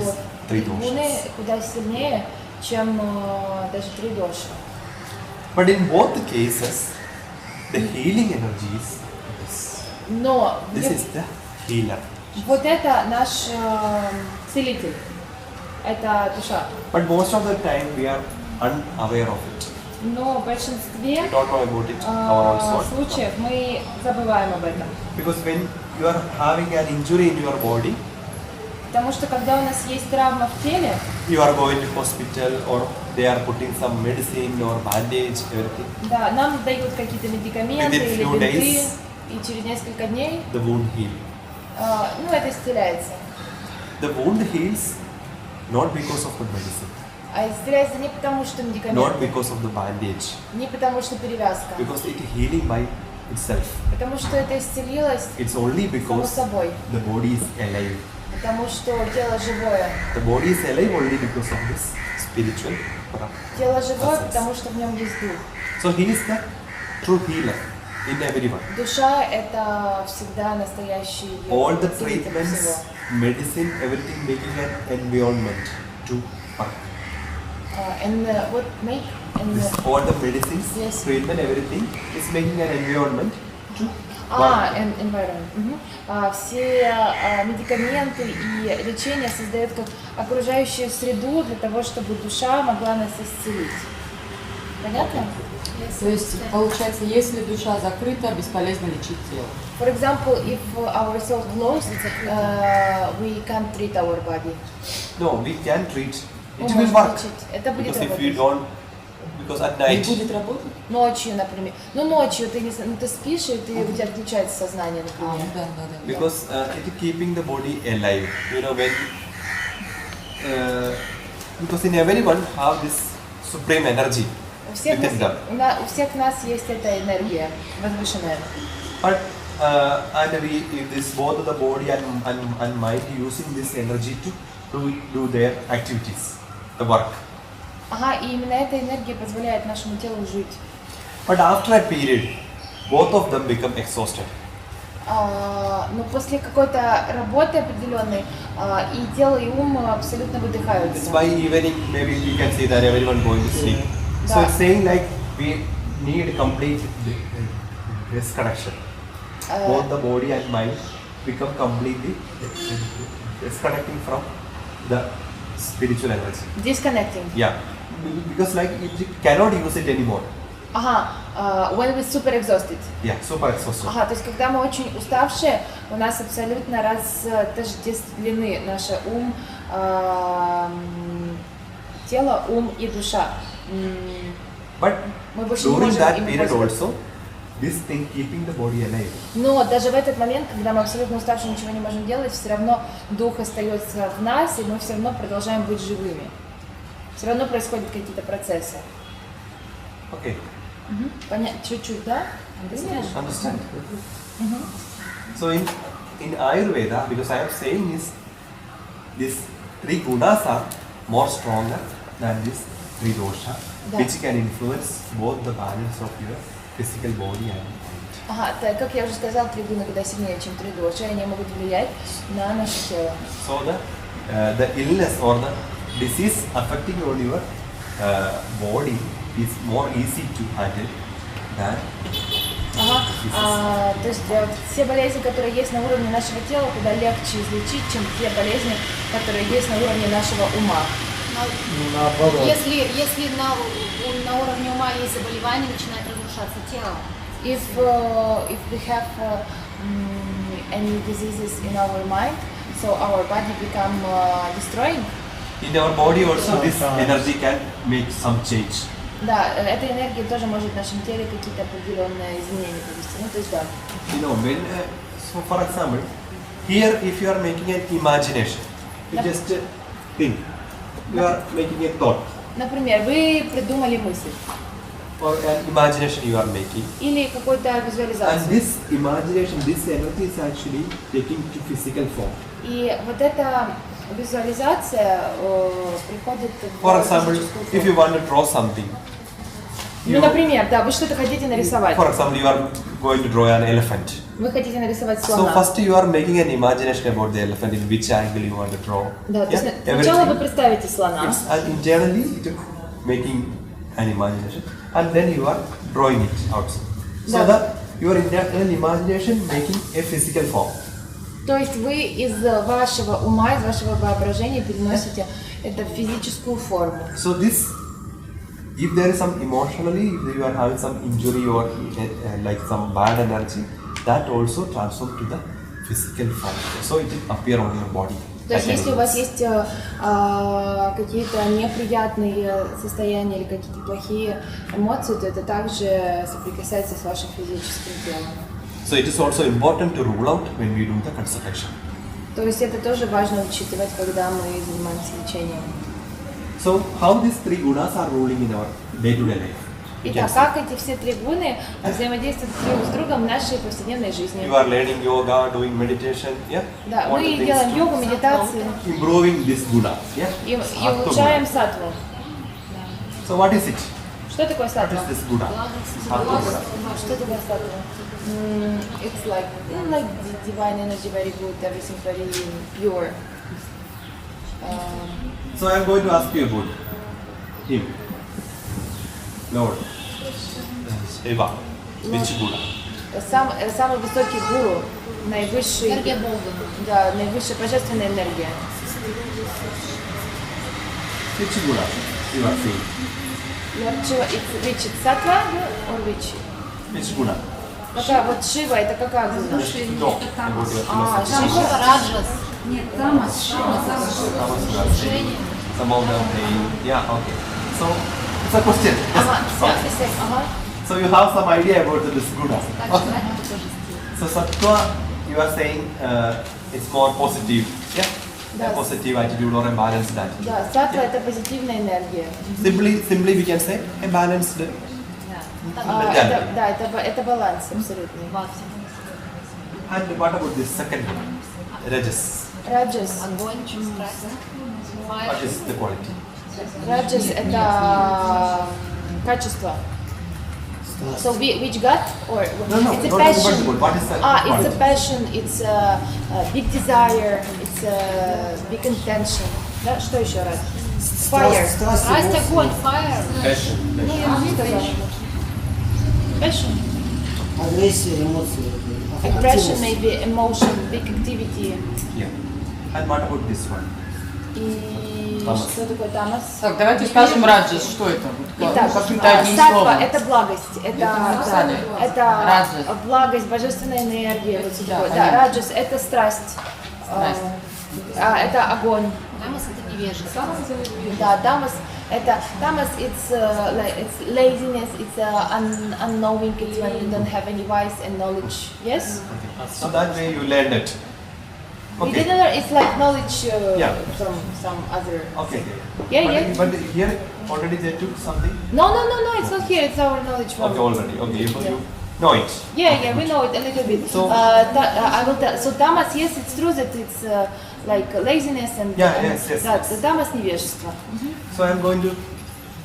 тригуны куда сильнее, чем даже тридоша. But in both the cases, the healing energy is this. Но this is the healer. Вот это наш целитель. Это душа. But most of the time we are unaware of it. Но в большинстве случаев мы забываем об этом. Because when you are having an injury in your body, потому что когда у нас есть травма в теле, you are going to hospital or they are putting some medicine or bandage, everything. Да, нам дают какие-то медикаменты или бинты, и через несколько дней the wound heals. Ну, это исцеляется. The wound heals not because of the medicine. А исцеляется не потому, что медикамент. Not because of the bandage. Не потому, что перевязка. Because it healing by itself. Потому что это исцелилось It's only because само собой. The body is alive. Потому что тело живое. The body is alive only because of this spiritual process. Тело живое, потому что в нем есть дух. So he is the true healer in everyone. Душа это всегда настоящий. All the treatments, medicine, everything making an environment to work. And what make and all the medicines, yes. treatment, everything is making an environment to work. Environment. Все медикаменты и лечение создают как окружающую среду для того, чтобы душа могла нас исцелить. Понятно? Yes. То есть, получается, если душа закрыта, бесполезно лечить тело. For example, if our soul closed, we can't treat our body. No, we can treat. It will work. Это будет because работать. if you don't, because at night. Не будет работать? Ночью, например. Ну, ночью ты спишь, и у тебя отключается сознание, например. Да. Because it is keeping the body alive. You know when. Because in everyone have this supreme energy. У всех нас есть эта энергия возвышенная. But and we this both the body and mind using this energy to do their activities, the work. Ага, и именно эта энергия позволяет нашему телу жить. But after a period, both of them become exhausted. Но после какой-то работы определенной и тело, и ум абсолютно выдыхаются. By evening, maybe we can see that everyone going to sleep. So it's saying like we need complete disconnection. Both the body and mind become completely disconnecting from the spiritual energy. Disconnecting. Yeah, because like it cannot use it anymore. Ага, when we're super exhausted. Yeah, super exhausted. Ага, то есть когда мы очень уставшие, у нас абсолютно разождествлены наши ум, тело, ум и душа. But during that period also, this thing keeping the body alive. Но даже в этот момент, когда мы абсолютно уставшие, ничего не можем делать, все равно дух остается в нас, и мы все равно продолжаем быть живыми. Все равно происходят какие-то процессы. Okay. Понятно, чуть-чуть, да? Understand. So in in Ayurveda, because I am saying is, these three gunas are more stronger than this Tridosha, which can influence both the balance of your physical body and mind. Ага, так, как я уже сказала, тригуна, когда сильнее, чем тридоша, они могут влиять на наше тело. So the illness or the disease affecting on your body is more easy to handle than то есть все болезни, которые есть на уровне нашего тела, куда легче излечить, чем те болезни, которые есть на уровне нашего ума. Наоборот. Если на уровне ума есть заболевание, начинает разрушаться тело. If we have any diseases in our mind, so our body become destroying. in our body also this energy can make some change. Да, эта энергия тоже может в нашем теле какие-то определенные изменения провести. Ну, то есть, да. You know, when, so for example, here if you are making an imagination, you just think, you are making a thought. Например, вы придумали мысль. Or an imagination you are making. Или какой-то визуализацию. And this imagination, this energy is actually taking to physical form. И вот эта визуализация приходит в For example, физическую if форму. you want to draw something. Ну, например, да, вы что-то хотите нарисовать. For example, you are going to draw an elephant. Вы хотите нарисовать So слона. first you are making an imagination about the elephant, in which angle you want to draw. Да, то есть Yeah, сначала вы everything. представите слона. It's internally making an imagination, and then you are drawing it outside. So Да. that your internal imagination making a physical form. То есть вы из вашего ума, из вашего воображения переносите это в физическую форму. So this, if there is some emotionally, if you are having some injury or like some bad energy, that also transforms to the physical form. So it will appear on your body. То есть если у вас есть какие-то неприятные состояния или какие-то плохие эмоции, то это также соприкасается с вашим физическим телом. So it is also important to rule out when we do the consultation. То есть это тоже важно учитывать, когда мы занимаемся лечением. So how these three gunas are ruling in our day-to-day life? We can Итак, see. как эти все три гуны взаимодействуют друг с другом в нашей повседневной жизни? You are learning yoga, doing meditation, yeah? Да, All мы the things делаем to йогу, медитацию improving this guna, yeah? и Sattva улучшаем guna. саттву. So what is it? Что такое What саттва? is this guna? Sattva guna. Что такое саттва? It's like divine energy, very good, everything very pure. So I am going to ask you about him. Lord. Shiva. Which guna? Самый высокий гуру, наивысший, Энергия Бога. да, наивысшая божественная энергия. Which guna you are saying? Lord Shiva, which it's sattva or which? Which guna? Какая вот Шива, это какая гуна? Just talk about your А, philosophy. Шива. Раджас. Нет, тамас. Tamas you are saying. Some of them saying, yeah, okay. So it's a question. Ага, Yes. ага. So you have some idea about this guna. So sattva, you are saying it's more positive, yeah? Да. A positive attitude or a balanced attitude. Да, саттва это позитивная энергия. Simply we can say a balanced. Это, да, это баланс абсолютный. And what about this second one? Rajas. Раджас. Огонь, страсть. What is the quality? Раджас это качество. So which God or No, it's a not passion. convertible. What is the It's quality? a passion, it's a big desire, it's a big intention. Да, что еще раз? Fire. Страсть, Страсть, огонь, fire. Passion. Ну, я уже сказала. Passion. агрессия, эмоции. Aggression, maybe emotion, big activity. Yeah. And what about this one? И Тамас. что такое тамас? Так, давайте скажем раджас, что это? Вот, Итак, каким-то одним саттва словом. это благость, написали. это Раджас. благость, божественная энергия, вот всё Да, такое. Да, понятно. раджас это страсть, это огонь. Тамас это невежество. Да, тамас это тамас it's laziness, it's unknowing, it's when you don't have any wise and knowledge. Yes. So that way you learned it. We Okay. didn't learn. It's like knowledge Yeah. from some other. Okay. Yeah, but, yeah. But here already they took something. No, it's not here. It's our knowledge from. Okay, already. Okay, know it. Yeah, we know it a little bit. So- I will tell. So tamas, yes, it's true that it's like laziness and Yes. tamas невежество. So I'm going to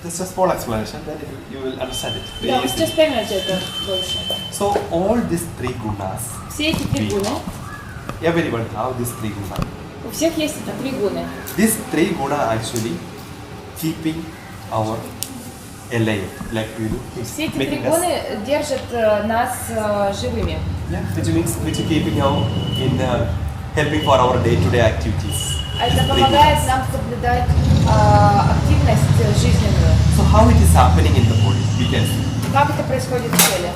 just a small explanation, then you will understand it. Very Да, вы easily. сейчас поймете это больше. So all these three gunas, Все эти три гуны, everyone have these three gunas. у всех есть это три гуны. These three guna actually keeping our alive, like we do. Все эти три Making us- гуны держат нас живыми. Yeah, which means keeping our in helping for our day-to-day activities. Это These three помогает gunas. нам соблюдать активность жизненную. So how it is happening in the body? We can see. Как это происходит в теле?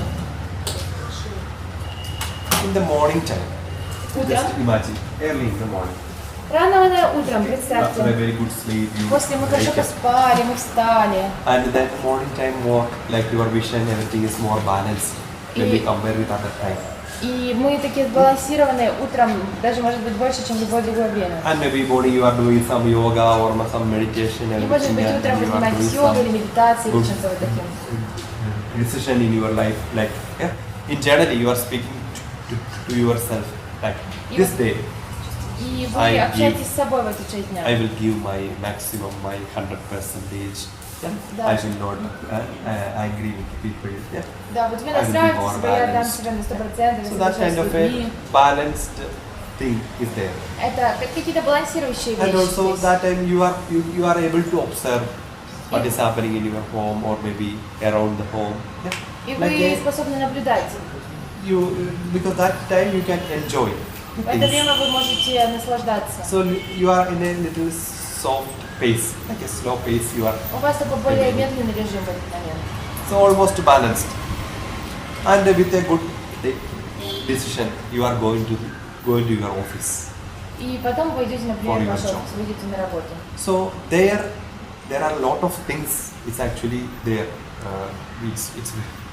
In the morning time. Утром. Just imagine, early in the morning. Рано утром, After a представьте. very good sleep, you После мы хорошо wake up. поспали, мы встали. And that morning time more like your vision, everything is more balanced when we compare with other time. И мы такие сбалансированные утром, даже может быть больше, чем в любое другое время. And maybe morning you are doing some yoga or some meditation, И может everything, быть and утром вы you are doing занимаетесь йогой или some медитацией или good чем-то вот таким. decision in your life. Like in generally you are speaking to yourself. Like this day, И I вы give- общаетесь с собой в эту часть дня. I will give my maximum, my 100%. Да. I will not agree with people. Yeah. Да, вот вы I will be настраиваете more себя, я дам balanced. себя на 100%, So that kind соглашаюсь of с людьми. a balanced thing is there. Это как какие-то балансирующие And вещи. also здесь. that time you are able to observe what is happening in your home or maybe around the home. Yeah. И Like вы способны наблюдать. because that time you can enjoy В это время вы можете наслаждаться. So you are in a little soft pace, like a slow pace. You are У вас такой более медленный режим в этот момент. so almost balanced, and with a good decision, you are going to your office. И потом вы идете, например, For в your ваш job. офис, вы идете на работу. So there are a lot of things. It's actually there.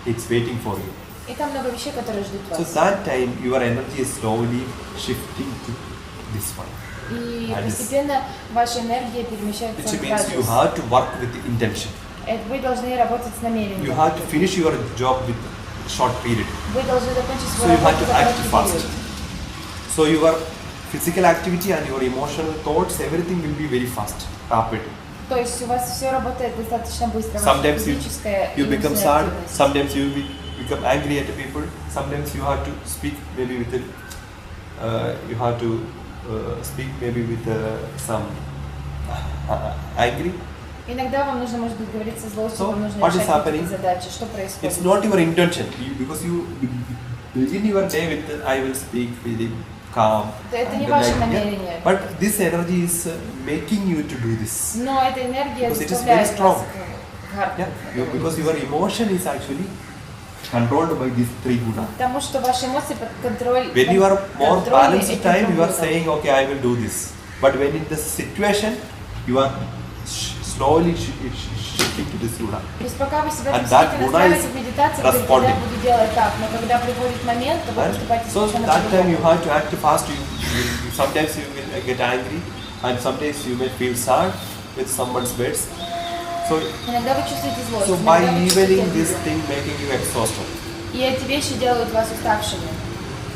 It's waiting for you. И там много вещей, которые ждут So вас. that time your energy is slowly shifting to this one. И that is- постепенно ваша энергия перемещается Which в means you радиус. have to work with the intention. Вы должны работать с намерением. You have to finish your job with short period. Вы должны закончить So свою you have работу to за act короткий fast. период. So your physical activity and your emotional thoughts, everything will be very fast, rapid. То есть у вас все работает достаточно быстро. Ваша Sometimes физическая и you become умственная sad. активность. Sometimes you become angry at the people. Sometimes you have to speak maybe with some angry. Иногда вам нужно, может быть, говорить со злостью, So, вам нужно what is решать happening? какие-то задачи. Что происходит? It's not your intention because you begin your day with I will speak really calm. Да, это не and ваше like, намерение. But this energy is making you to do this. Но эта энергия Because it is заставляет very strong. вас харкать. Because your emotion is actually controlled by these three guna. Потому что ваши эмоции под контроль. When you are more контроле balanced этим time, you are гунам. saying, okay, I will do this. But when in the situation, you are slowly shifting to this guna. То есть пока вы себя And that действительно guna настраиваете is в медитации, вы говорите, responding. я буду делать так, но когда приходит момент, то вы And поступаете so совершенно that time you по-другому. have to act fast. Sometimes you will get angry, and sometimes you may feel sad with someone's words. Иногда вы чувствуете злость, So by иногда вы чувствуете evening, this обиду. thing making you exhausted. И эти вещи делают вас уставшими.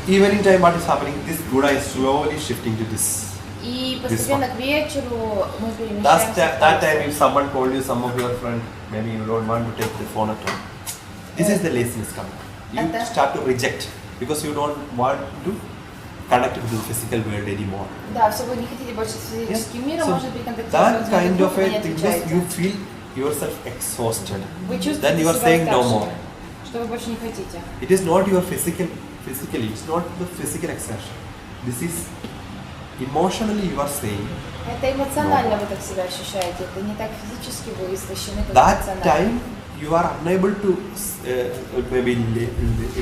Evening time, what is happening? This guna is slowly shifting to this. И постепенно к вечеру мы That перемещаемся. time, if someone told you, some of your friends, maybe you don't want to take the phone at all. This is the laziness coming. You And then- start to reject because you don't want to connect with the physical world anymore. Да, все, вы не хотите больше с физическим миром, So может быть, контактировать that kind of вы a не thing, because отвечаете. you feel yourself exhausted. Вы Then чувствуете you are себя saying no уставшими, more. что вы больше не хотите. It is not your physically, it's not the physical exertion. This is emotionally you are saying. Это эмоционально вы так себя ощущаете, это не так физически вы истощены, как That эмоционально. time you are unable to maybe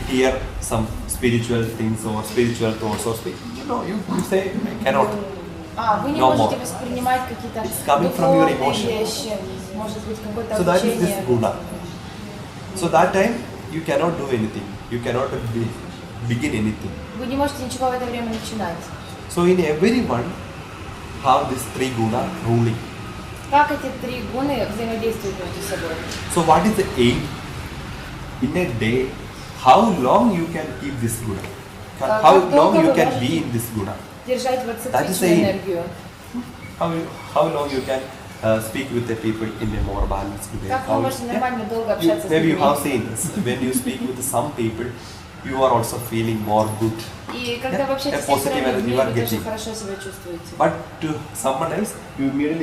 hear some spiritual things or spiritual thoughts or speak. You say I cannot. Вы не No можете more. воспринимать какие-то It's coming from your духовные emotion. вещи, может быть, какое-то So that is this обучение. guna. So that time you cannot do anything. You cannot begin anything. Вы не можете ничего в это время начинать. So in everyone have this three guna ruling. Как эти три гуны взаимодействуют между собой? So what is the aim? In a day, how long you can keep this guna, how long you can be in this guna. Держать вот That is цикличную the энергию. How long you can speak with the people in a more balanced way. Как вы можете нормально долго общаться с Maybe you людьми? have seen this. When you speak with some people, you are also feeling more good. И когда вы общаетесь с некоторыми людьми, вы тоже хорошо себя чувствуете. But to someone else, you immediately